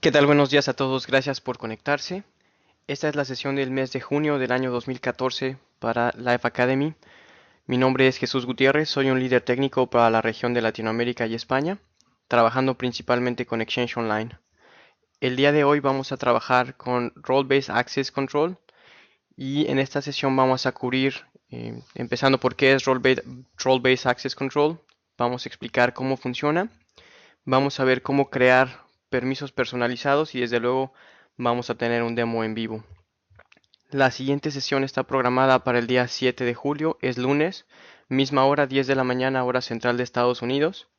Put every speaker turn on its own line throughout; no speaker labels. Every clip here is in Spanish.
¿Qué tal? Buenos días a todos, gracias por conectarse. Esta es la sesión del mes de junio del año 2014 para Life Academy. Mi nombre es Jesús Gutiérrez, soy un líder técnico para la región de Latinoamérica y España, trabajando principalmente con Exchange Online. El día de hoy vamos a trabajar con Role-Based Access Control y en esta sesión vamos a cubrir, empezando por qué es Role-Based Access Control, vamos a explicar cómo funciona. Vamos a ver cómo crear permisos personalizados y desde luego vamos a tener un demo en vivo. La siguiente sesión está programada para el día 7 de julio, es lunes, misma hora, 10 de la mañana, hora central de Estados Unidos,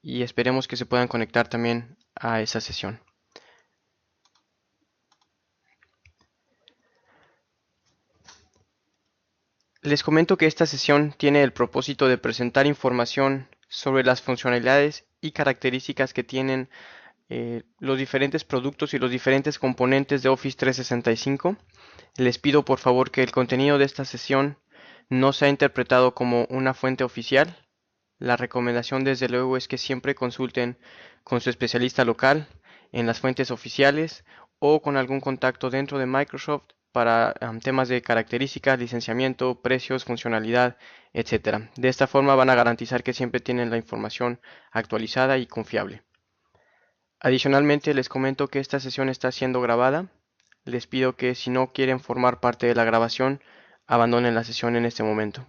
y esperemos que se puedan conectar también a esa sesión. Les comento que esta sesión tiene el propósito de presentar información sobre las funcionalidades y características que tienen los diferentes productos y los diferentes componentes de Office 365. Les pido por favor que el contenido de esta sesión no sea interpretado como una fuente oficial. La recomendación desde luego es que siempre consulten con su especialista local en las fuentes oficiales o con algún contacto dentro de Microsoft para temas de características, licenciamiento, precios, funcionalidad, etcétera. De esta forma van a garantizar que siempre tienen la información actualizada y confiable. Adicionalmente, les comento que esta sesión está siendo grabada. Les pido que si no quieren formar parte de la grabación, abandonen la sesión en este momento.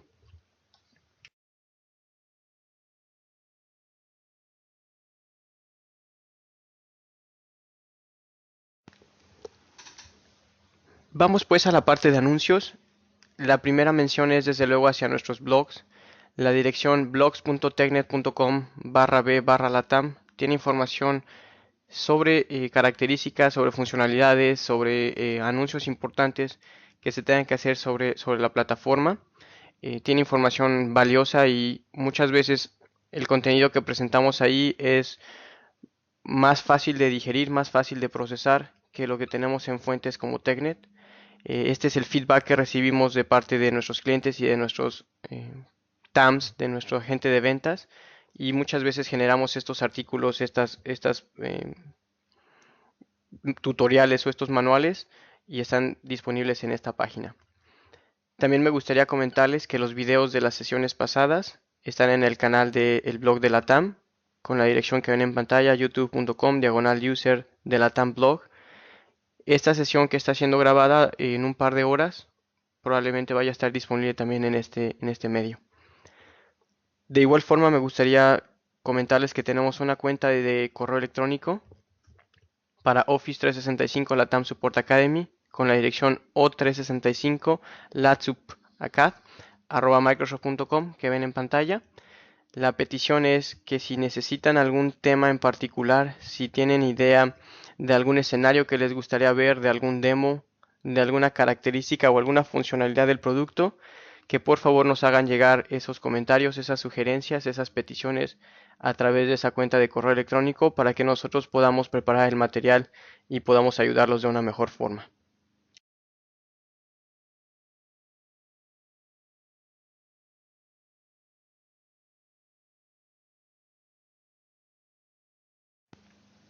Vamos pues a la parte de anuncios. La primera mención es desde luego hacia nuestros blogs. La dirección blogs.tecnet.com/b/latam tiene información sobre características, sobre funcionalidades, sobre anuncios importantes que se tengan que hacer sobre la plataforma. Tiene información valiosa y muchas veces el contenido que presentamos ahí es más fácil de digerir, más fácil de procesar que lo que tenemos en fuentes como Tecnet. Este es el feedback que recibimos de parte de nuestros clientes y de nuestros TAMs, de nuestro agente de ventas, y muchas veces generamos estos artículos, estas tutoriales o estos manuales y están disponibles en esta página. También me gustaría comentarles que los videos de las sesiones pasadas están en el canal del blog de la TAM con la dirección que ven en pantalla, youtube.com/user de la TAM blog. Esta sesión que está siendo grabada en un par de horas probablemente vaya a estar disponible también en este medio. De igual forma me gustaría comentarles que tenemos una cuenta de correo electrónico para Office 365 Latam Support Academy con la dirección o365latsupacad@microsoft.com que ven en pantalla. La petición es que si necesitan algún tema en particular, si tienen idea de algún escenario que les gustaría ver, de algún demo, de alguna característica o alguna funcionalidad del producto, que por favor nos hagan llegar esos comentarios, esas sugerencias, esas peticiones a través de esa cuenta de correo electrónico para que nosotros podamos preparar el material y podamos ayudarlos de una mejor forma.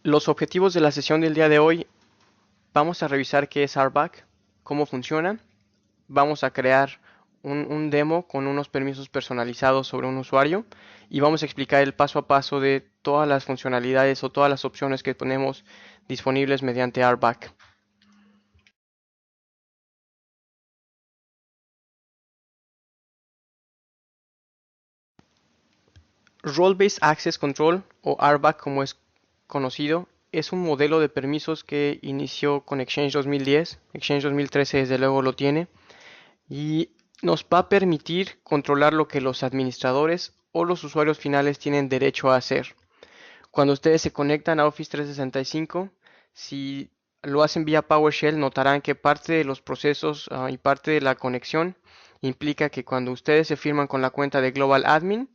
Los objetivos de la sesión del día de hoy: vamos a revisar qué es RBAC, cómo funciona. Vamos a crear un demo con unos permisos personalizados sobre un usuario y vamos a explicar el paso a paso de todas las funcionalidades o todas las opciones que tenemos disponibles mediante RBAC. Role-Based Access Control o RBAC como es conocido es un modelo de permisos que inició con Exchange 2010. Exchange 2013 desde luego lo tiene y nos va a permitir controlar lo que los administradores o los usuarios finales tienen derecho a hacer. Cuando ustedes se conectan a Office 365, si lo hacen vía PowerShell, notarán que parte de los procesos y parte de la conexión implica que cuando ustedes se firman con la cuenta de Global Admin,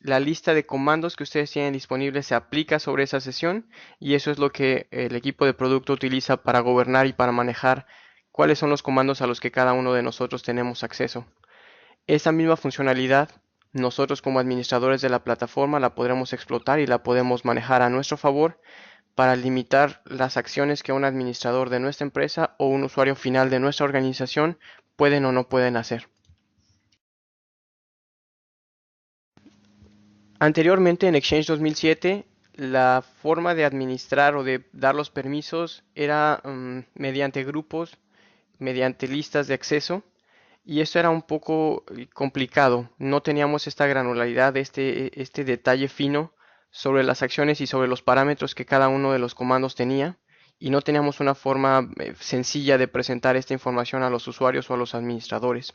la lista de comandos que ustedes tienen disponibles se aplica sobre esa sesión y eso es lo que el equipo de producto utiliza para gobernar y para manejar cuáles son los comandos a los que cada uno de nosotros tenemos acceso. Esa misma funcionalidad, nosotros como administradores de la plataforma la podremos explotar y la podemos manejar a nuestro favor para limitar las acciones que un administrador de nuestra empresa o un usuario final de nuestra organización pueden o no pueden hacer. Anteriormente en Exchange 2007, la forma de administrar o de dar los permisos era mediante grupos, mediante listas de acceso, y esto era un poco complicado. No teníamos esta granularidad, este detalle fino sobre las acciones y sobre los parámetros que cada uno de los comandos tenía, y no teníamos una forma sencilla de presentar esta información a los usuarios o a los administradores.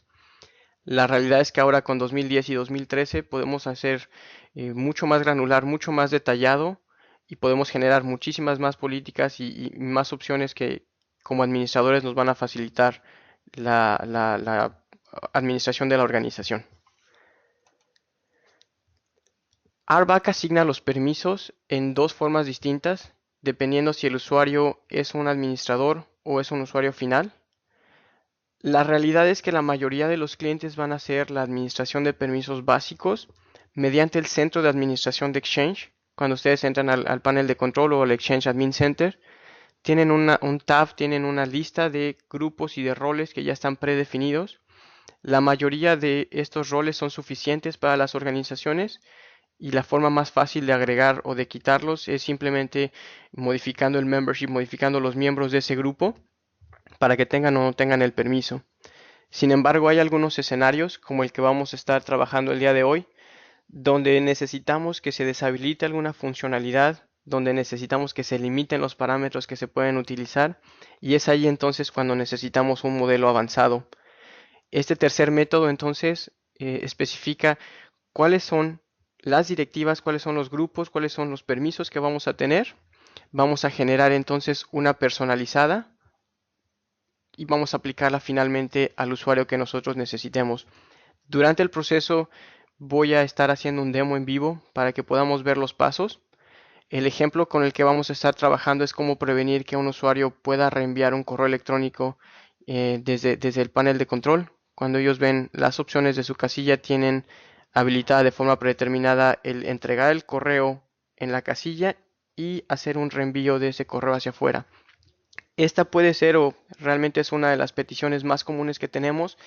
La realidad es que ahora con 2010 y 2013 podemos hacer mucho más granular, mucho más detallado, y podemos generar muchísimas más políticas y más opciones que como administradores nos van a facilitar la administración de la organización. RBAC asigna los permisos en dos formas distintas, dependiendo si el usuario es un administrador o es un usuario final. La realidad es que la mayoría de los clientes van a hacer la administración de permisos básicos mediante el centro de administración de Exchange. Cuando ustedes entran al panel de control o al Exchange Admin Center, tienen un tab, tienen una lista de grupos y de roles que ya están predefinidos. La mayoría de estos roles son suficientes para las organizaciones y la forma más fácil de agregar o de quitarlos es simplemente modificando el membership, modificando los miembros de ese grupo para que tengan o no tengan el permiso. Sin embargo, hay algunos escenarios, como el que vamos a estar trabajando el día de hoy, donde necesitamos que se deshabilite alguna funcionalidad, donde necesitamos que se limiten los parámetros que se pueden utilizar, y es ahí entonces cuando necesitamos un modelo avanzado. Este tercer método entonces especifica cuáles son las directivas, cuáles son los grupos, cuáles son los permisos que vamos a tener. Vamos a generar entonces una personalizada y vamos a aplicarla finalmente al usuario que nosotros necesitemos. Durante el proceso voy a estar haciendo un demo en vivo para que podamos ver los pasos. El ejemplo con el que vamos a estar trabajando es cómo prevenir que un usuario pueda reenviar un correo electrónico desde el panel de control. Cuando ellos ven las opciones de su casilla, tienen habilitada de forma predeterminada el entregar el correo en la casilla y hacer un reenvío de ese correo hacia afuera. Esta puede ser o realmente es una de las peticiones más comunes que tenemos.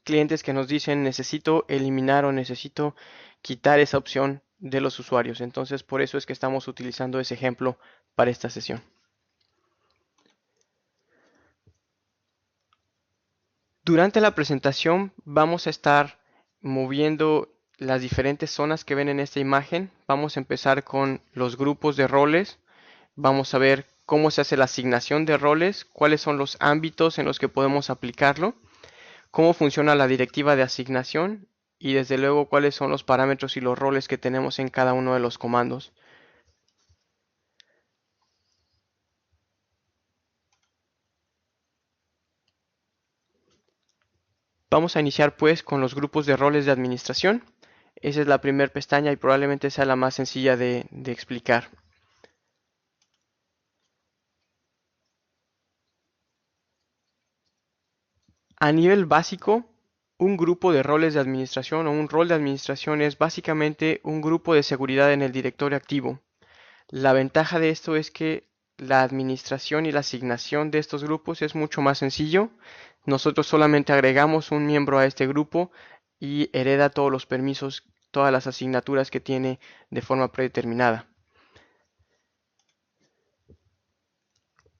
Clientes que nos dicen necesito eliminar o necesito quitar esa opción de los usuarios. Entonces por eso es que estamos utilizando ese ejemplo para esta sesión. Durante la presentación vamos a estar moviendo las diferentes zonas que ven en esta imagen. Vamos a empezar con los grupos de roles. Vamos a ver cómo se hace la asignación de roles, cuáles son los ámbitos en los que podemos aplicarlo, cómo funciona la directiva de asignación y desde luego cuáles son los parámetros y los roles que tenemos en cada uno de los comandos. Vamos a iniciar pues con los grupos de roles de administración. Esa es la primera pestaña y probablemente sea la más sencilla de explicar. A nivel básico, un grupo de roles de administración o un rol de administración es básicamente un grupo de seguridad en el directorio activo. La ventaja de esto es que la administración y la asignación de estos grupos es mucho más sencillo. Nosotros solamente agregamos un miembro a este grupo y hereda todos los permisos, todas las asignaturas que tiene de forma predeterminada.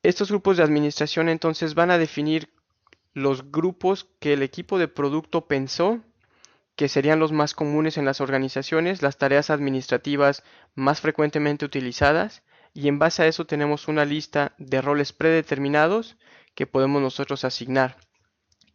Estos grupos de administración entonces van a definir los grupos que el equipo de producto pensó que serían los más comunes en las organizaciones, las tareas administrativas más frecuentemente utilizadas, y en base a eso tenemos una lista de roles predeterminados que podemos nosotros asignar.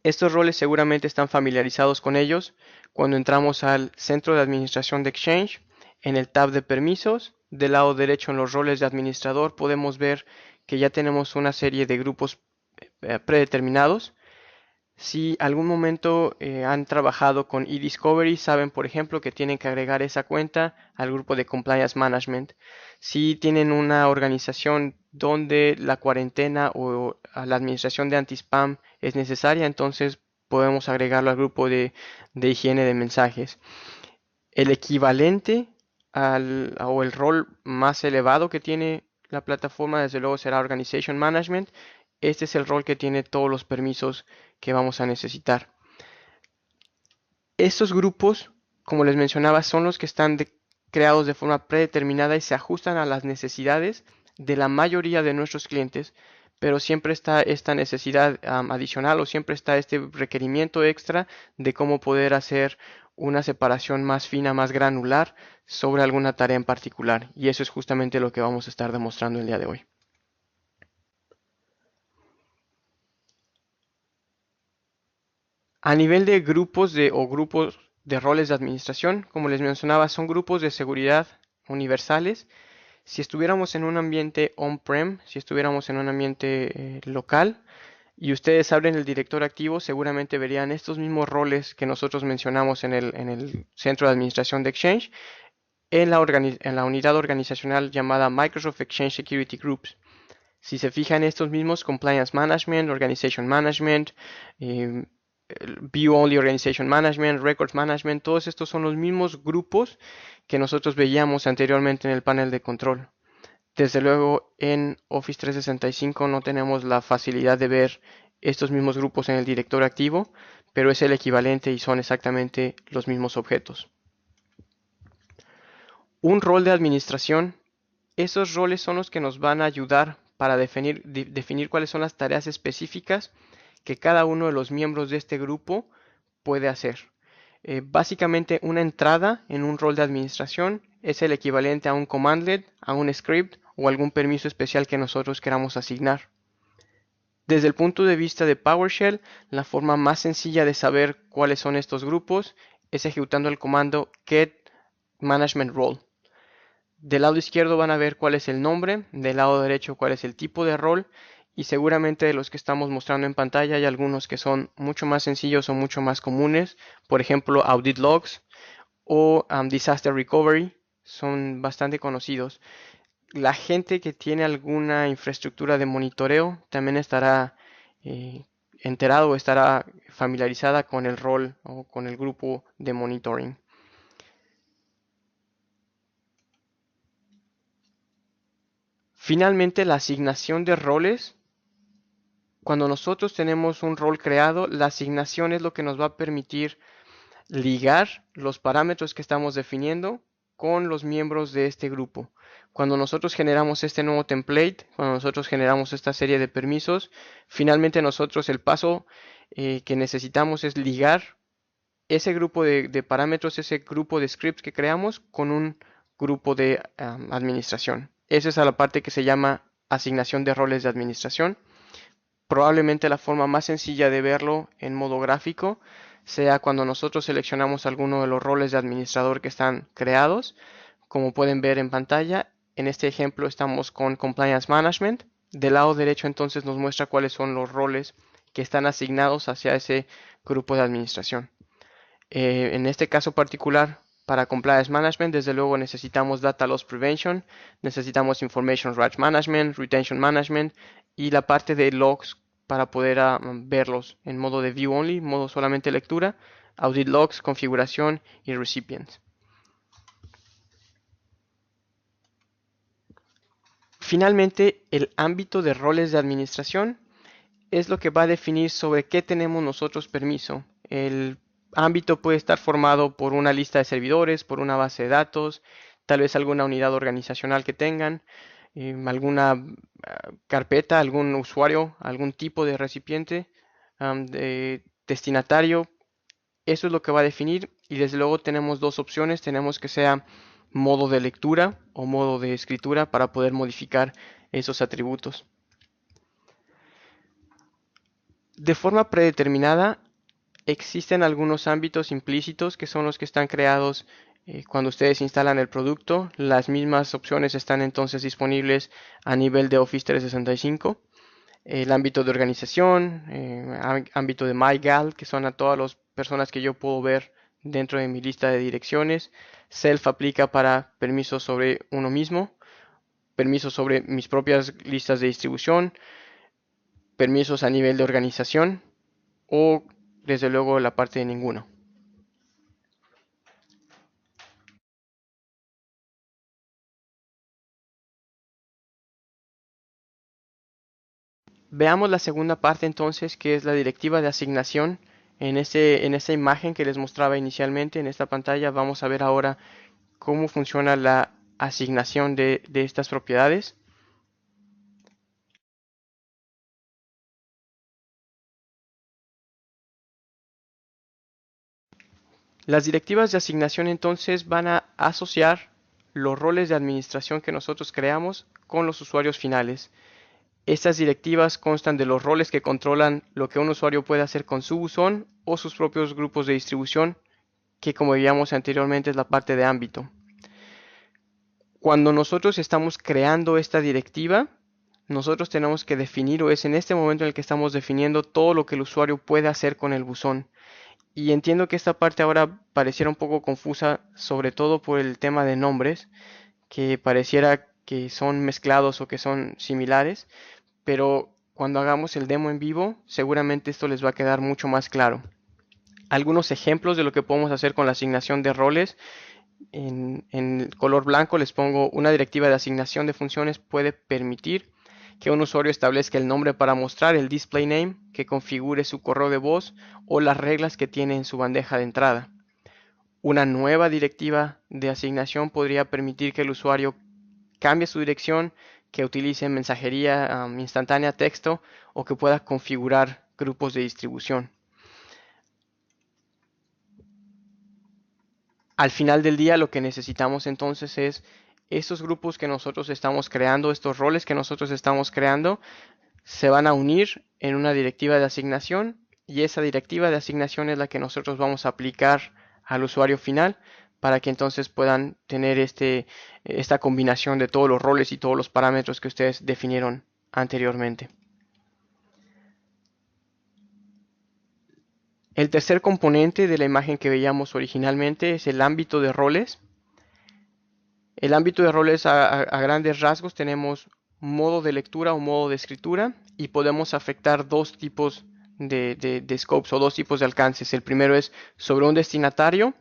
Estos roles seguramente están familiarizados con ellos cuando entramos al centro de administración de Exchange. En el tab de permisos, del lado derecho en los roles de administrador podemos ver que ya tenemos una serie de grupos predeterminados. Si algún momento han trabajado con eDiscovery, saben por ejemplo que tienen que agregar esa cuenta al grupo de Compliance Management. Si tienen una organización donde la cuarentena o la administración de anti-spam es necesaria, entonces podemos agregarlo al grupo de higiene de mensajes. El equivalente o el rol más elevado que tiene la plataforma desde luego será Organization Management. Este es el rol que tiene todos los permisos que vamos a necesitar. Estos grupos, como les mencionaba, son los que están creados de forma predeterminada y se ajustan a las necesidades de la mayoría de nuestros clientes, pero siempre está esta necesidad adicional o siempre está este requerimiento extra de cómo poder hacer una separación más fina, más granular sobre alguna tarea en particular. Y eso es justamente lo que vamos a estar demostrando el día de hoy. A nivel de grupos de roles de administración, como les mencionaba, son grupos de seguridad universales. Si estuviéramos en un ambiente on-prem, si estuviéramos en un ambiente local y ustedes abren el director activo, seguramente verían estos mismos roles que nosotros mencionamos en el centro de administración de Exchange en la unidad organizacional llamada Microsoft Exchange Security Groups. Si se fijan, estos mismos Compliance Management, Organization Management, eh, View Only Organization Management, Records Management, todos estos son los mismos grupos que nosotros veíamos anteriormente en el panel de control. Desde luego en Office 365 no tenemos la facilidad de ver estos mismos grupos en el directorio activo, pero es el equivalente y son exactamente los mismos objetos. Un rol de administración. Esos roles son los que nos van a ayudar para definir cuáles son las tareas específicas que cada uno de los miembros de este grupo puede hacer. Básicamente una entrada en un rol de administración es el equivalente a un commandlet, a un script o algún permiso especial que nosotros queramos asignar. Desde el punto de vista de PowerShell, la forma más sencilla de saber cuáles son estos grupos es ejecutando el comando get management role. Del lado izquierdo van a ver cuál es el nombre, del lado derecho cuál es el tipo de rol y seguramente de los que estamos mostrando en pantalla hay algunos que son mucho más sencillos o mucho más comunes. Por ejemplo, Audit Logs o Disaster Recovery son bastante conocidos. La gente que tiene alguna infraestructura de monitoreo también estará eh, enterado o estará familiarizada con el rol o con el grupo de monitoring. Finalmente, la asignación de roles. Cuando nosotros tenemos un rol creado, la asignación es lo que nos va a permitir ligar los parámetros que estamos definiendo con los miembros de este grupo. Cuando nosotros generamos este nuevo template, cuando nosotros generamos esta serie de permisos, finalmente nosotros el paso que necesitamos es ligar ese grupo de parámetros, ese grupo de scripts que creamos con un grupo de administración. Esa es la parte que se llama asignación de roles de administración. Probablemente la forma más sencilla de verlo en modo gráfico sea cuando nosotros seleccionamos alguno de los roles de administrador que están creados. Como pueden ver en pantalla, en este ejemplo estamos con Compliance Management. Del lado derecho entonces nos muestra cuáles son los roles que están asignados hacia ese grupo de administración. En este caso particular, para Compliance Management, desde luego necesitamos Data Loss Prevention, necesitamos Information Rights Management, Retention Management y la parte de logs para poder verlos en modo de View Only, modo solamente lectura, Audit Logs, configuración y Recipients. Finalmente, el ámbito de roles de administración es lo que va a definir sobre qué tenemos nosotros permiso. El ámbito puede estar formado por una lista de servidores, por una base de datos, tal vez alguna unidad organizacional que tengan, alguna carpeta, algún usuario, algún tipo de recipiente, de destinatario. Eso es lo que va a definir y desde luego tenemos dos opciones. Tenemos que sea modo de lectura o modo de escritura para poder modificar esos atributos. De forma predeterminada, existen algunos ámbitos implícitos que son los que están creados cuando ustedes instalan el producto. Las mismas opciones están entonces disponibles a nivel de Office 365. El ámbito de organización, ámbito de MyGal, que son a todas las personas que yo puedo ver dentro de mi lista de direcciones. Self aplica para permisos sobre uno mismo, permisos sobre mis propias listas de distribución, permisos a nivel de organización o desde luego la parte de ninguno. Veamos la segunda parte entonces, que es la directiva de asignación. En esa imagen que les mostraba inicialmente en esta pantalla, vamos a ver ahora cómo funciona la asignación de estas propiedades. Las directivas de asignación entonces van a asociar los roles de administración que nosotros creamos con los usuarios finales. Estas directivas constan de los roles que controlan lo que un usuario puede hacer con su buzón o sus propios grupos de distribución, que como veíamos anteriormente es la parte de ámbito. Cuando nosotros estamos creando esta directiva, nosotros tenemos que definir, o es en este momento en el que estamos definiendo todo lo que el usuario puede hacer con el buzón. Y entiendo que esta parte ahora pareciera un poco confusa, sobre todo por el tema de nombres, que pareciera que son mezclados o que son similares, pero cuando hagamos el demo en vivo, seguramente esto les va a quedar mucho más claro. Algunos ejemplos de lo que podemos hacer con la asignación de roles. En color blanco les pongo una directiva de asignación de funciones puede permitir que un usuario establezca el nombre para mostrar el display name, que configure su correo de voz o las reglas que tiene en su bandeja de entrada. Una nueva directiva de asignación podría permitir que el usuario cambie su dirección, que utilice mensajería instantánea, texto, o que pueda configurar grupos de distribución. Al final del día lo que necesitamos entonces es estos grupos que nosotros estamos creando, estos roles que nosotros estamos creando, se van a unir en una directiva de asignación, y esa directiva de asignación es la que nosotros vamos a aplicar al usuario final para que entonces puedan tener esta combinación de todos los roles y todos los parámetros que ustedes definieron anteriormente. El tercer componente de la imagen que veíamos originalmente es el ámbito de roles. El ámbito de roles a grandes rasgos tenemos modo de lectura o modo de escritura, y podemos afectar dos tipos de scopes o dos tipos de alcances. El primero es sobre un destinatario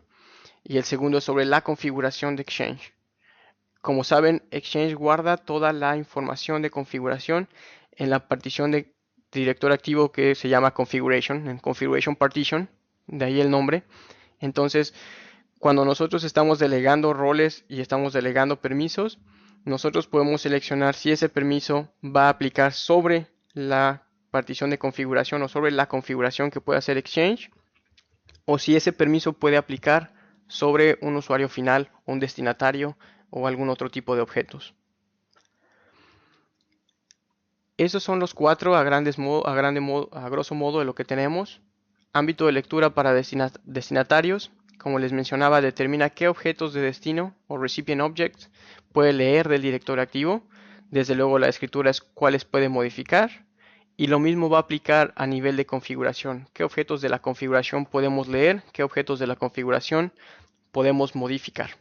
y el segundo es sobre la configuración de Exchange. Como saben, Exchange guarda toda la información de configuración en la partición de directorio activo que se llama configuration, en configuration partition, de ahí el nombre. Entonces, cuando nosotros estamos delegando roles y estamos delegando permisos, nosotros podemos seleccionar si ese permiso va a aplicar sobre la partición de configuración o sobre la configuración que puede hacer Exchange, o si ese permiso puede aplicar sobre un usuario final, un destinatario o algún otro tipo de objetos. Esos son los cuatro a grosso modo de lo que tenemos. Ámbito de lectura para destinatarios. Como les mencionaba, determina qué objetos de destino o recipient objects puede leer del directorio activo. Desde luego la escritura es cuáles puede modificar. Y lo mismo va a aplicar a nivel de configuración. ¿Qué objetos de la configuración podemos leer? ¿Qué objetos de la configuración podemos modificar?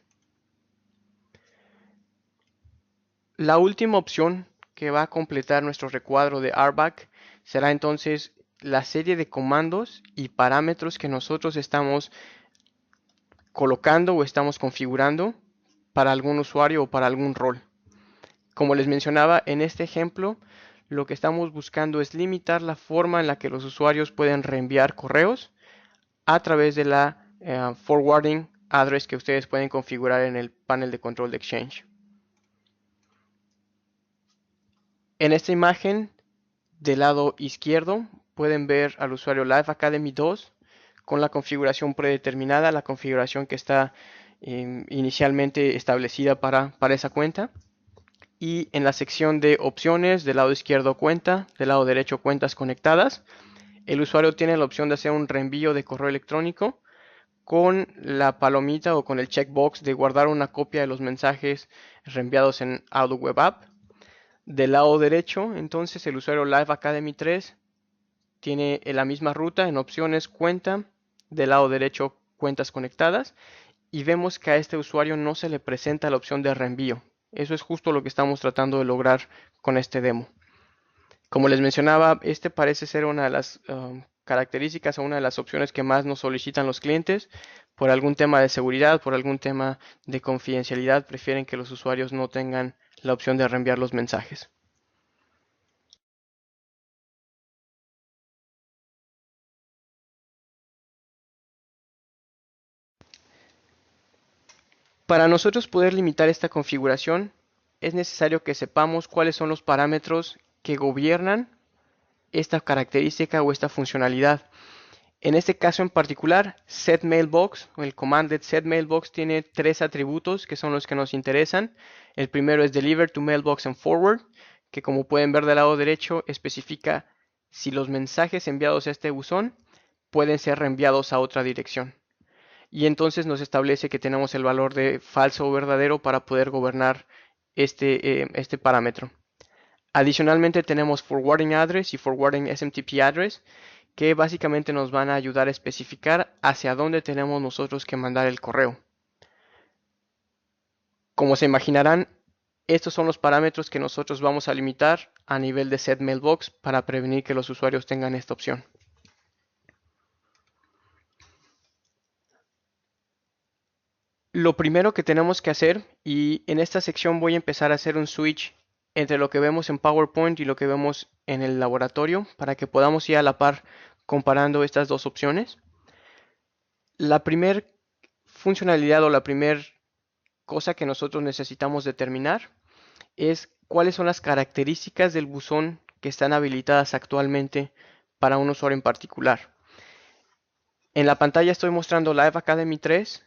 La última opción que va a completar nuestro recuadro de RBAC será entonces la serie de comandos y parámetros que nosotros estamos colocando o estamos configurando para algún usuario o para algún rol. Como les mencionaba en este ejemplo, lo que estamos buscando es limitar la forma en la que los usuarios pueden reenviar correos a través de la forwarding address que ustedes pueden configurar en el panel de control de Exchange. En esta imagen del lado izquierdo pueden ver al usuario Live Academy 2 con la configuración predeterminada, la configuración que está inicialmente establecida para esa cuenta. Y en la sección de opciones, del lado izquierdo cuenta, del lado derecho cuentas conectadas, el usuario tiene la opción de hacer un reenvío de correo electrónico con la palomita o con el checkbox de guardar una copia de los mensajes reenviados en Outlook Web App. Del lado derecho, entonces, el usuario Live Academy 3 tiene la misma ruta en opciones cuenta, del lado derecho cuentas conectadas, y vemos que a este usuario no se le presenta la opción de reenvío. Eso es justo lo que estamos tratando de lograr con este demo. Como les mencionaba, este parece ser una de las características o una de las opciones que más nos solicitan los clientes. Por algún tema de seguridad, por algún tema de confidencialidad, prefieren que los usuarios no tengan la opción de reenviar los mensajes. Para nosotros poder limitar esta configuración, es necesario que sepamos cuáles son los parámetros que gobiernan esta característica o esta funcionalidad. En este caso en particular, setMailbox o el commanded setMailbox tiene tres atributos que son los que nos interesan. El primero es deliver to mailbox and forward, que como pueden ver del lado derecho especifica si los mensajes enviados a este buzón pueden ser reenviados a otra dirección. Y entonces nos establece que tenemos el valor de falso o verdadero para poder gobernar este parámetro. Adicionalmente tenemos forwarding address y forwarding SMTP address, que básicamente nos van a ayudar a especificar hacia dónde tenemos nosotros que mandar el correo. Como se imaginarán, estos son los parámetros que nosotros vamos a limitar a nivel de setMailbox para prevenir que los usuarios tengan esta opción. Lo primero que tenemos que hacer, y en esta sección voy a empezar a hacer un switch entre lo que vemos en PowerPoint y lo que vemos en el laboratorio para que podamos ir a la par comparando estas dos opciones. La primera funcionalidad o la primera cosa que nosotros necesitamos determinar es cuáles son las características del buzón que están habilitadas actualmente para un usuario en particular. En la pantalla estoy mostrando Live Academy 3.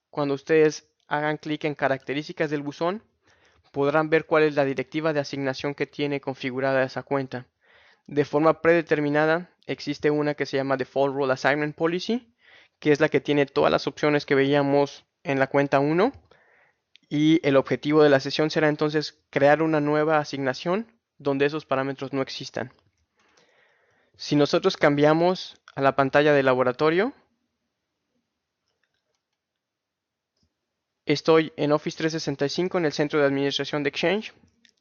Cuando ustedes hagan clic en características del buzón, podrán ver cuál es la directiva de asignación que tiene configurada esa cuenta. De forma predeterminada, existe una que se llama Default Role Assignment Policy, que es la que tiene todas las opciones que veíamos en la cuenta 1. Y el objetivo de la sesión será entonces crear una nueva asignación donde esos parámetros no existan. Si nosotros cambiamos a la pantalla de laboratorio, estoy en Office 365 en el centro de administración de Exchange.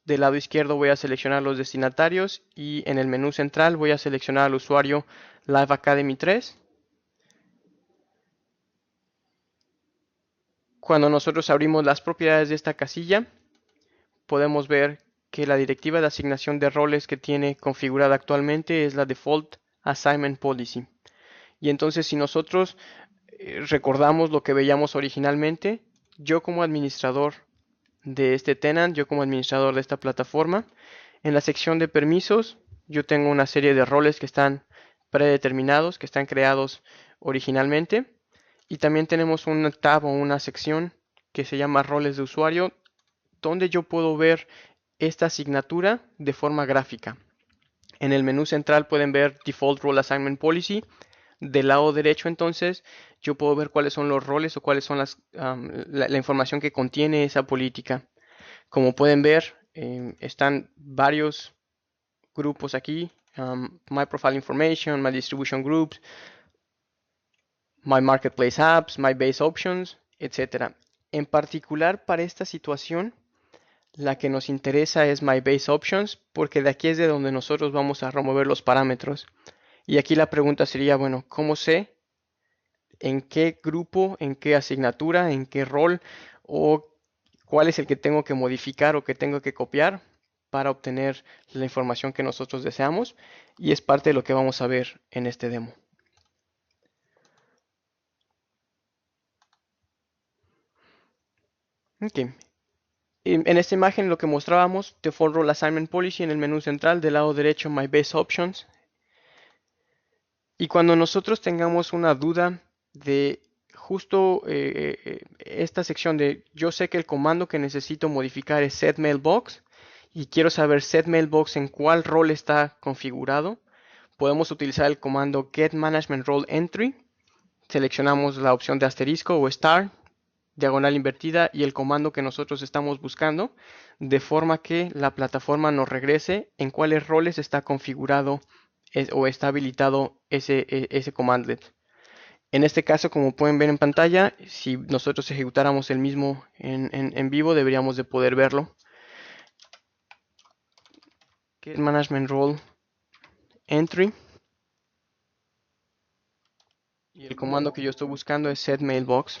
Del lado izquierdo voy a seleccionar los destinatarios y en el menú central voy a seleccionar al usuario Live Academy 3. Cuando nosotros abrimos las propiedades de esta casilla, podemos ver que la directiva de asignación de roles que tiene configurada actualmente es la Default Assignment Policy. Y entonces si nosotros recordamos lo que veíamos originalmente, yo como administrador de este tenant, yo como administrador de esta plataforma, en la sección de permisos, yo tengo una serie de roles que están predeterminados, que están creados originalmente. Y también tenemos un tab o una sección que se llama roles de usuario, donde yo puedo ver esta asignatura de forma gráfica. En el menú central pueden ver Default Role Assignment Policy. Del lado derecho entonces yo puedo ver cuáles son los roles o cuáles son la información que contiene esa política. Como pueden ver, están varios grupos aquí. My Profile Information, My Distribution Groups, My Marketplace Apps, My Base Options, etc. En particular para esta situación, la que nos interesa es My Base Options, porque de aquí es de donde nosotros vamos a remover los parámetros. Y aquí la pregunta sería, bueno, ¿cómo sé en qué grupo, en qué asignatura, en qué rol o cuál es el que tengo que modificar o que tengo que copiar para obtener la información que nosotros deseamos? Y es parte de lo que vamos a ver en este demo. Okay. En esta imagen lo que mostrábamos, Default Role Assignment Policy en el menú central, del lado derecho My Base Options. Y cuando nosotros tengamos una duda de justo esta sección de yo sé que el comando que necesito modificar es setMailbox y quiero saber setMailbox en cuál rol está configurado, podemos utilizar el comando getManagementRoleEntry. Seleccionamos la opción de asterisco o star, diagonal invertida y el comando que nosotros estamos buscando, de forma que la plataforma nos regrese en cuáles roles está configurado o está habilitado ese commandlet. En este caso, como pueden ver en pantalla, si nosotros ejecutáramos el mismo en vivo, deberíamos de poder verlo. Get Management Role Entry. Y el comando que yo estoy buscando es setMailbox.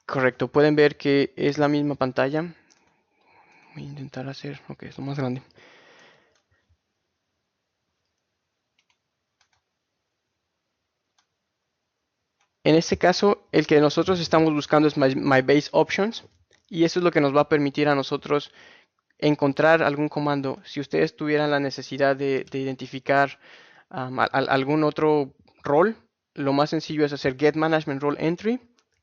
Correcto, pueden ver que es la misma pantalla. Voy a intentar hacer, ok, esto más grande. En este caso, el que nosotros estamos buscando es My Base Options, y eso es lo que nos va a permitir a nosotros encontrar algún comando. Si ustedes tuvieran la necesidad de identificar algún otro rol, lo más sencillo es hacer Get Management Role Entry,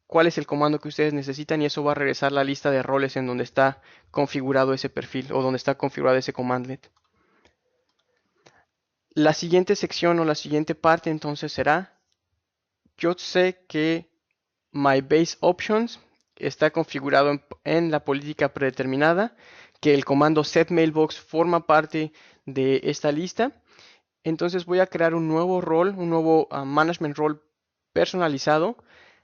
cuál es el comando que ustedes necesitan, y eso va a regresar la lista de roles en donde está configurado ese perfil o donde está configurado ese commandlet. La siguiente sección o la siguiente parte entonces será: yo sé que My Base Options está configurado en la política predeterminada, que el comando setMailbox forma parte de esta lista. Entonces voy a crear un nuevo rol, un nuevo management role personalizado,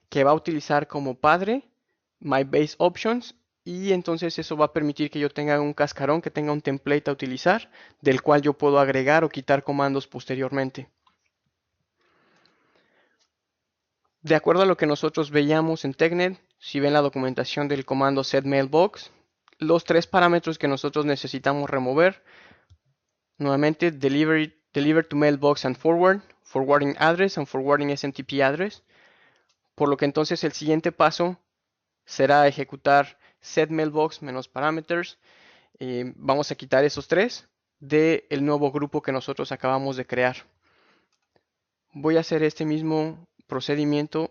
que va a utilizar como padre My Base Options, y entonces eso va a permitir que yo tenga un cascarón, que tenga un template a utilizar, del cual yo puedo agregar o quitar comandos posteriormente. De acuerdo a lo que nosotros veíamos en TechNet, si ven la documentación del comando setMailbox, los tres parámetros que nosotros necesitamos remover, nuevamente deliver to mailbox and forwarding address and forwarding SMTP address, por lo que entonces el siguiente paso será ejecutar setMailbox menos parameters. Vamos a quitar esos tres del nuevo grupo que nosotros acabamos de crear. Voy a hacer este mismo procedimiento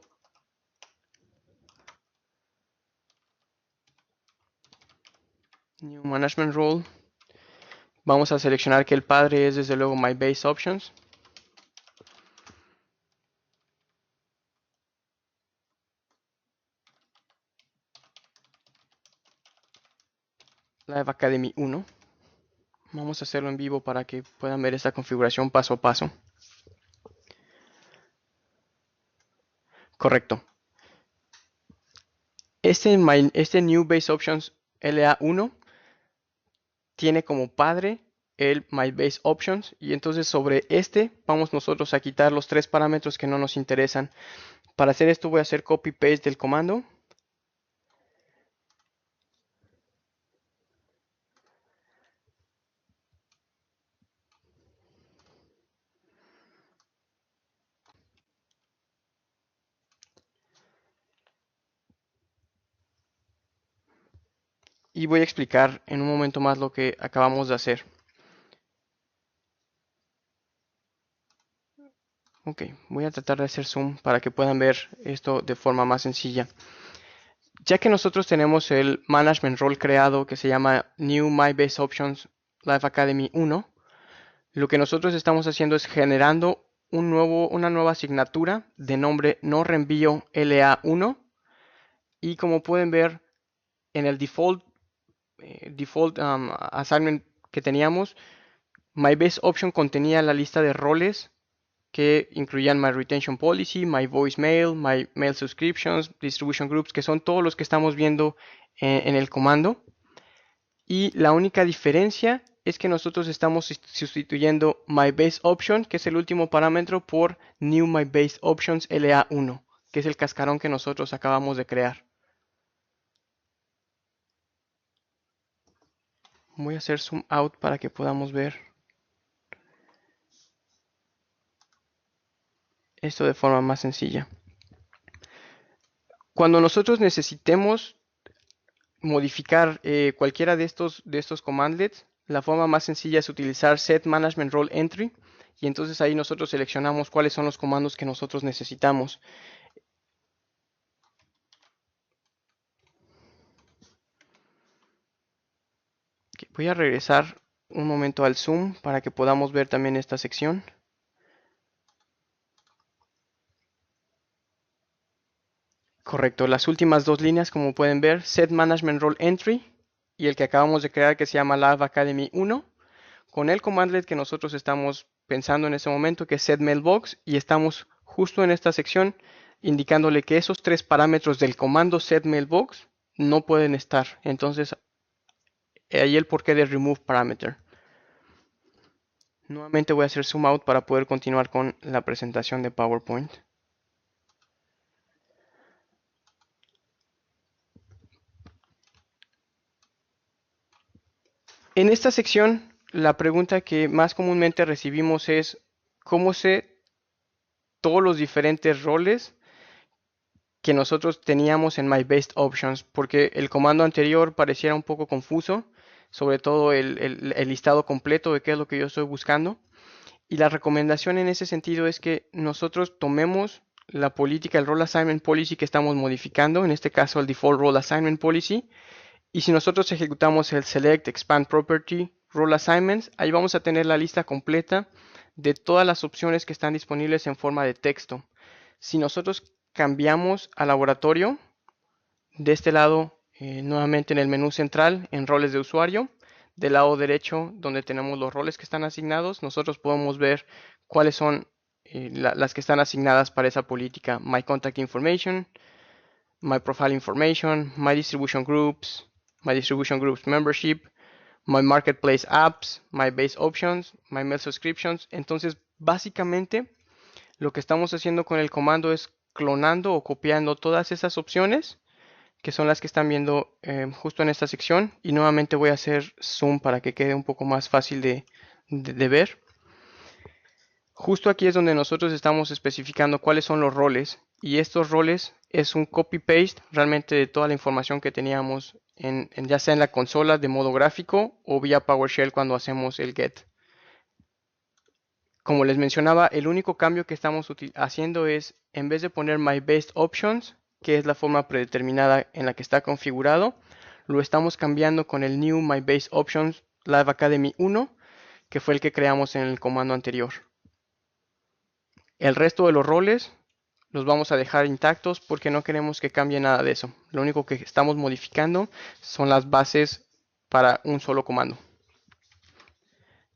New Management Role. Vamos a seleccionar que el padre es desde luego My Base Options. Live Academy 1. Vamos a hacerlo en vivo para que puedan ver esta configuración paso a paso. Correcto. Este New Base Options LA1 tiene como padre el My Base Options, y entonces sobre este vamos nosotros a quitar los tres parámetros que no nos interesan. Para hacer esto voy a hacer copy paste del comando. Y voy a explicar en un momento más lo que acabamos de hacer. Ok, voy a tratar de hacer zoom para que puedan ver esto de forma más sencilla. Ya que nosotros tenemos el management role creado que se llama New My Base Options Live Academy 1, lo que nosotros estamos haciendo es generando una nueva asignatura de nombre no reenvío LA1, y como pueden ver en el default assignment que teníamos, My Base Option contenía la lista de roles que incluían My Retention Policy, My Voicemail, My Mail Subscriptions, Distribution Groups, que son todos los que estamos viendo en el comando. Y la única diferencia es que nosotros estamos sustituyendo My Base Option, que es el último parámetro, por New My Base Options LA1, que es el cascarón que nosotros acabamos de crear. Voy a hacer zoom out para que podamos ver esto de forma más sencilla. Cuando nosotros necesitemos modificar cualquiera de estos commandlets, la forma más sencilla es utilizar set management role entry, y entonces ahí nosotros seleccionamos cuáles son los comandos que nosotros necesitamos. Voy a regresar un momento al zoom para que podamos ver también esta sección. Correcto, las últimas dos líneas, como pueden ver, set management role entry y el que acabamos de crear que se llama Live Academy 1, con el commandlet que nosotros estamos pensando en ese momento, que es setMailbox, y estamos justo en esta sección indicándole que esos tres parámetros del comando setMailbox no pueden estar. Entonces, ahí el porqué de remove parameter. Nuevamente voy a hacer zoom out para poder continuar con la presentación de PowerPoint. En esta sección, la pregunta que más comúnmente recibimos es: ¿cómo sé todos los diferentes roles que nosotros teníamos en My Best Options, porque el comando anterior pareciera un poco confuso, sobre todo el listado completo de qué es lo que yo estoy buscando. Y la recomendación en ese sentido es que nosotros tomemos la política, el Role Assignment Policy que estamos modificando, en este caso el Default Role Assignment Policy, y si nosotros ejecutamos el Select Expand Property Role Assignments, ahí vamos a tener la lista completa de todas las opciones que están disponibles en forma de texto. Si nosotros cambiamos a laboratorio, de este lado, nuevamente en el menú central, en roles de usuario, del lado derecho, donde tenemos los roles que están asignados, nosotros podemos ver cuáles son las que están asignadas para esa política. My Contact Information, My Profile Information, My Distribution Groups Membership, My Marketplace Apps, My Base Options, My Mail Subscriptions. Entonces, básicamente, lo que estamos haciendo con el comando es clonando o copiando todas esas opciones que son las que están viendo justo en esta sección, y nuevamente voy a hacer zoom para que quede un poco más fácil de ver. Justo aquí es donde nosotros estamos especificando cuáles son los roles, y estos roles es un copy-paste realmente de toda la información que teníamos ya sea en la consola de modo gráfico o vía PowerShell cuando hacemos el get. Como les mencionaba, el único cambio que estamos haciendo es, en vez de poner My Best Options, que es la forma predeterminada en la que está configurado, lo estamos cambiando con el New My Base Options Live Academy 1, que fue el que creamos en el comando anterior. El resto de los roles los vamos a dejar intactos porque no queremos que cambie nada de eso. Lo único que estamos modificando son las bases para un solo comando.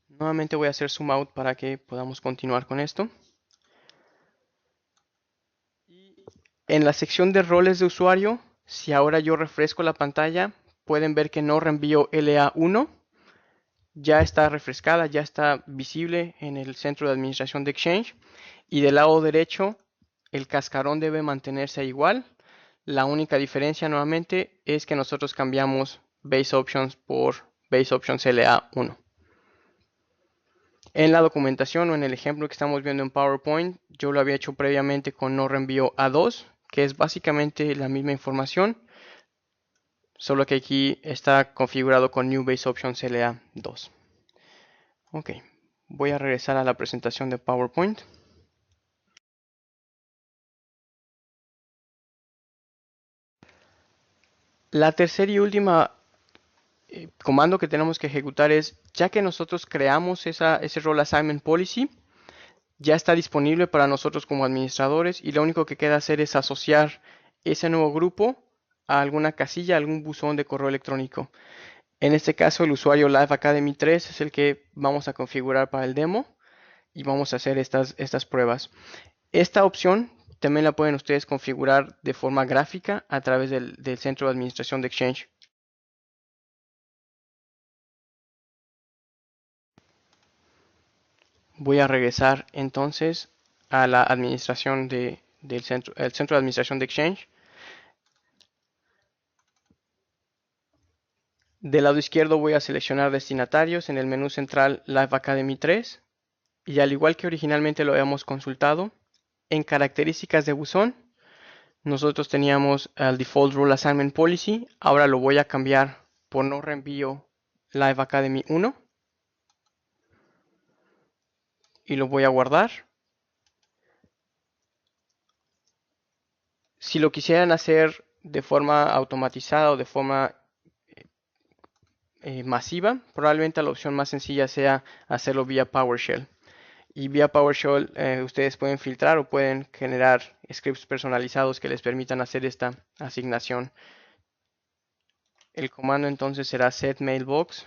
Nuevamente voy a hacer zoom out para que podamos continuar con esto. En la sección de roles de usuario, si ahora yo refresco la pantalla, pueden ver que no reenvío LA1. Ya está refrescada, ya está visible en el centro de administración de Exchange. Y del lado derecho, el cascarón debe mantenerse igual. La única diferencia nuevamente es que nosotros cambiamos Base Options por Base Options LA1. En la documentación o en el ejemplo que estamos viendo en PowerPoint, yo lo había hecho previamente con no reenvío A2, que es básicamente la misma información, solo que aquí está configurado con New Base Options LA2. Ok, voy a regresar a la presentación de PowerPoint. La tercera y última comando que tenemos que ejecutar es, ya que nosotros creamos ese Role Assignment Policy, ya está disponible para nosotros como administradores y lo único que queda hacer es asociar ese nuevo grupo a alguna casilla, a algún buzón de correo electrónico. En este caso el usuario Live Academy 3 es el que vamos a configurar para el demo y vamos a hacer estas pruebas. Esta opción también la pueden ustedes configurar de forma gráfica a través del centro de administración de Exchange. Voy a regresar entonces a la administración del centro de administración de Exchange. Del lado izquierdo voy a seleccionar destinatarios en el menú central Live Academy 3 y al igual que originalmente lo habíamos consultado, en características de buzón nosotros teníamos el Default Role Assignment Policy, ahora lo voy a cambiar por no reenvío Live Academy 1 y lo voy a guardar. Si lo quisieran hacer de forma automatizada o de forma masiva, probablemente la opción más sencilla sea hacerlo vía PowerShell. Y vía PowerShell ustedes pueden filtrar o pueden generar scripts personalizados que les permitan hacer esta asignación. El comando entonces será set mailbox.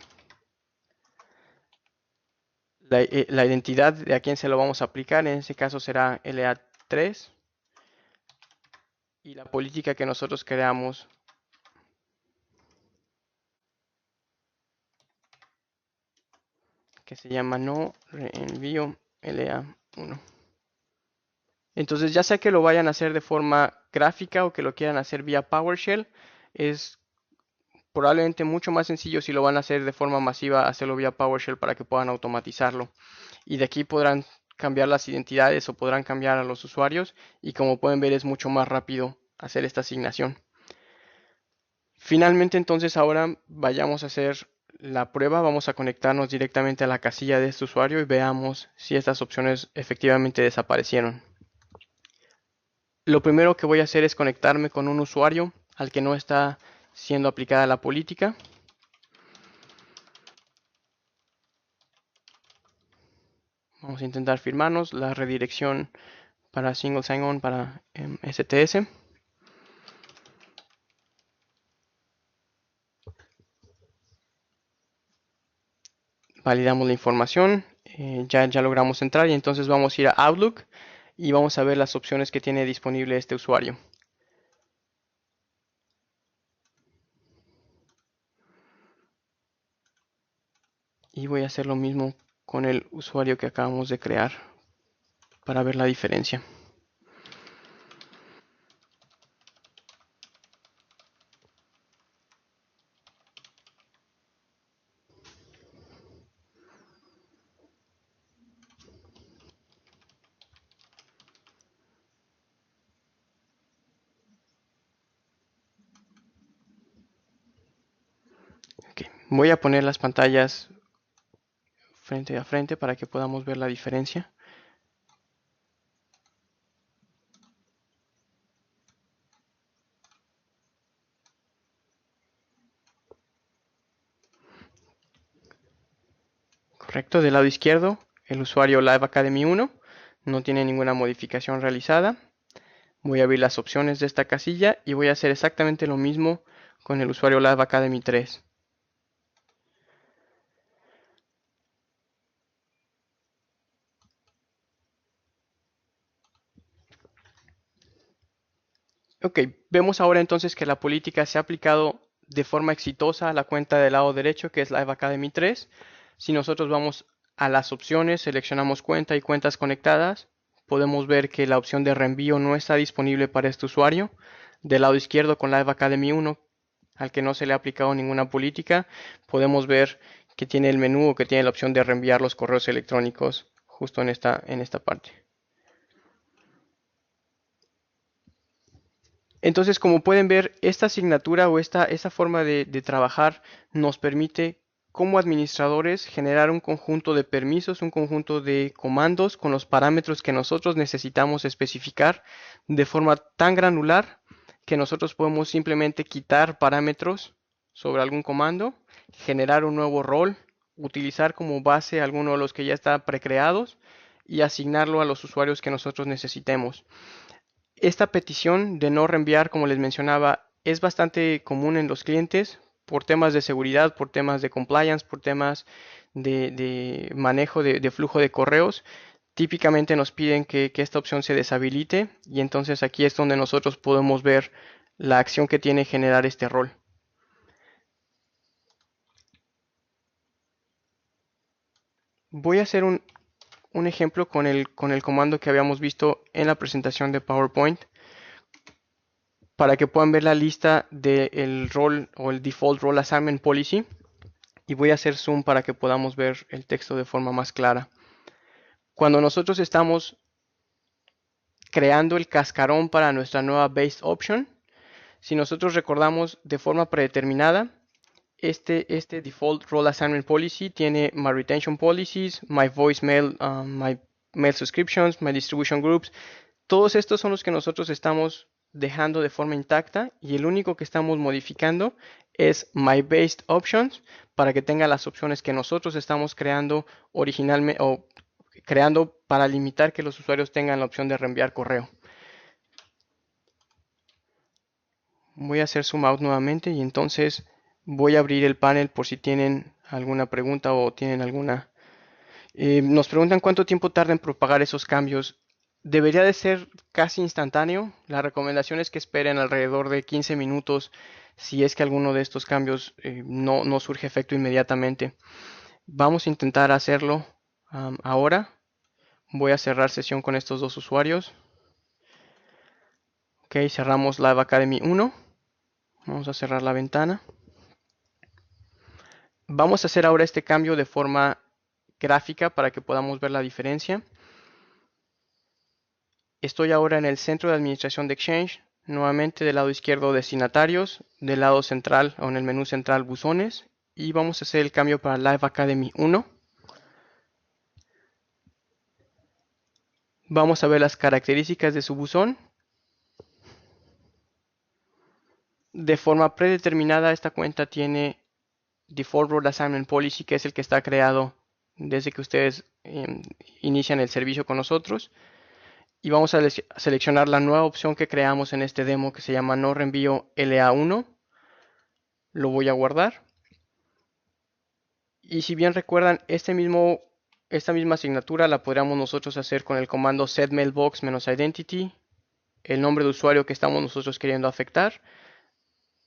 La identidad de a quién se lo vamos a aplicar, en este caso será LA3. Y la política que nosotros creamos que se llama no reenvío LA1. Entonces ya sea que lo vayan a hacer de forma gráfica o que lo quieran hacer vía PowerShell, es probablemente mucho más sencillo si lo van a hacer de forma masiva, hacerlo vía PowerShell para que puedan automatizarlo. Y de aquí podrán cambiar las identidades o podrán cambiar a los usuarios y como pueden ver es mucho más rápido hacer esta asignación. Finalmente, entonces ahora vayamos a hacer la prueba. Vamos a conectarnos directamente a la casilla de este usuario y veamos si estas opciones efectivamente desaparecieron. Lo primero que voy a hacer es conectarme con un usuario al que no está siendo aplicada la política. Vamos a intentar firmarnos la redirección para single sign-on para STS. Validamos la información, ya logramos entrar y entonces vamos a ir a Outlook y vamos a ver las opciones que tiene disponible este usuario. Y voy a hacer lo mismo con el usuario que acabamos de crear para ver la diferencia. Okay. Voy a poner las pantallas frente a frente para que podamos ver la diferencia. Correcto, del lado izquierdo, el usuario Live Academy 1 no tiene ninguna modificación realizada. Voy a abrir las opciones de esta casilla y voy a hacer exactamente lo mismo con el usuario Live Academy 3. Ok, vemos ahora entonces que la política se ha aplicado de forma exitosa a la cuenta del lado derecho, que es Live Academy 3. Si nosotros vamos a las opciones, seleccionamos cuenta y cuentas conectadas, podemos ver que la opción de reenvío no está disponible para este usuario. Del lado izquierdo con Live Academy 1, al que no se le ha aplicado ninguna política, podemos ver que tiene el menú o que tiene la opción de reenviar los correos electrónicos justo en esta parte. Entonces, como pueden ver, esta asignatura o esta forma de trabajar nos permite, como administradores, generar un conjunto de permisos, un conjunto de comandos con los parámetros que nosotros necesitamos especificar de forma tan granular que nosotros podemos simplemente quitar parámetros sobre algún comando, generar un nuevo rol, utilizar como base alguno de los que ya están precreados y asignarlo a los usuarios que nosotros necesitemos. Esta petición de no reenviar, como les mencionaba, es bastante común en los clientes por temas de seguridad, por temas de compliance, por temas de manejo de flujo de correos. Típicamente nos piden que esta opción se deshabilite y entonces aquí es donde nosotros podemos ver la acción que tiene generar este rol. Voy a hacer un ejemplo con el comando que habíamos visto en la presentación de PowerPoint, para que puedan ver la lista del rol o el default role assignment policy, y voy a hacer zoom para que podamos ver el texto de forma más clara. Cuando nosotros estamos creando el cascarón para nuestra nueva based option, si nosotros recordamos de forma predeterminada, este default role assignment policy tiene my retention policies, my voicemail, my mail subscriptions, my distribution groups. Todos estos son los que nosotros estamos dejando de forma intacta y el único que estamos modificando es my based options para que tenga las opciones que nosotros estamos creando originalmente o creando para limitar que los usuarios tengan la opción de reenviar correo. Voy a hacer zoom out nuevamente y entonces voy a abrir el panel por si tienen alguna pregunta o tienen alguna. Nos preguntan cuánto tiempo tarda en propagar esos cambios. Debería de ser casi instantáneo. La recomendación es que esperen alrededor de 15 minutos si es que alguno de estos cambios no surge efecto inmediatamente. Vamos a intentar hacerlo ahora. Voy a cerrar sesión con estos dos usuarios. Ok, cerramos Live Academy 1. Vamos a cerrar la ventana. Vamos a hacer ahora este cambio de forma gráfica para que podamos ver la diferencia. Estoy ahora en el centro de administración de Exchange. Nuevamente del lado izquierdo destinatarios, del lado central o en el menú central buzones, y vamos a hacer el cambio para Live Academy 1. Vamos a ver las características de su buzón. De forma predeterminada, esta cuenta tiene Default Role Assignment Policy, que es el que está creado desde que ustedes inician el servicio con nosotros. Y vamos a seleccionar la nueva opción que creamos en este demo, que se llama No Reenvío LA1. Lo voy a guardar. Y si bien recuerdan, esta misma asignatura la podríamos nosotros hacer con el comando setMailbox-identity, el nombre de usuario que estamos nosotros queriendo afectar,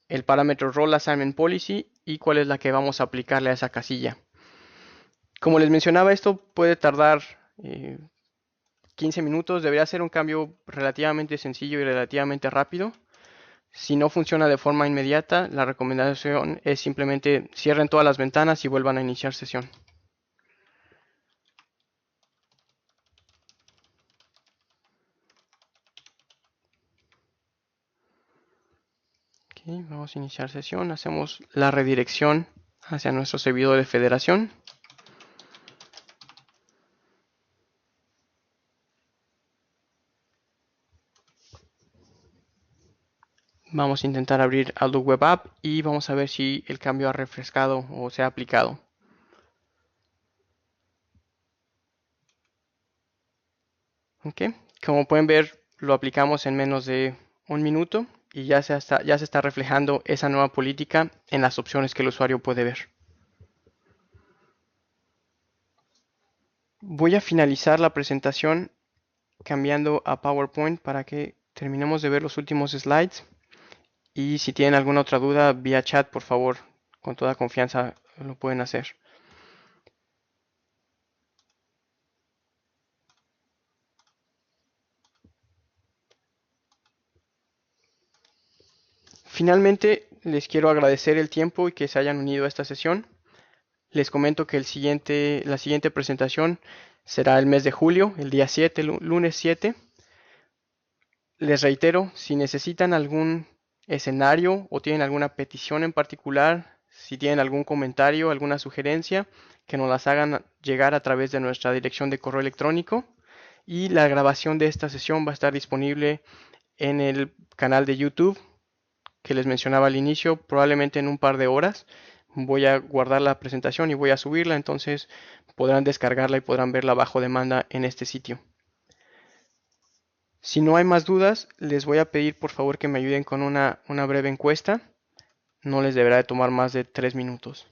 el parámetro Role Assignment Policy y cuál es la que vamos a aplicarle a esa casilla. Como les mencionaba, esto puede tardar 15 minutos. Debería ser un cambio relativamente sencillo y relativamente rápido. Si no funciona de forma inmediata, la recomendación es simplemente cierren todas las ventanas y vuelvan a iniciar sesión. Okay, vamos a iniciar sesión, hacemos la redirección hacia nuestro servidor de federación. Vamos a intentar abrir Outlook Web App y vamos a ver si el cambio ha refrescado o se ha aplicado. Okay. Como pueden ver, lo aplicamos en menos de un minuto y ya se está reflejando esa nueva política en las opciones que el usuario puede ver. Voy a finalizar la presentación cambiando a PowerPoint para que terminemos de ver los últimos slides. Y si tienen alguna otra duda vía chat, por favor, con toda confianza lo pueden hacer. Finalmente, les quiero agradecer el tiempo y que se hayan unido a esta sesión. Les comento que la siguiente presentación será el mes de julio, el día 7, lunes 7. Les reitero, si necesitan algún escenario o tienen alguna petición en particular, si tienen algún comentario, alguna sugerencia, que nos las hagan llegar a través de nuestra dirección de correo electrónico. Y la grabación de esta sesión va a estar disponible en el canal de YouTube que les mencionaba al inicio, probablemente en un par de horas. Voy a guardar la presentación y voy a subirla, entonces podrán descargarla y podrán verla bajo demanda en este sitio. Si no hay más dudas, les voy a pedir por favor que me ayuden con una breve encuesta. No les deberá de tomar más de 3 minutos.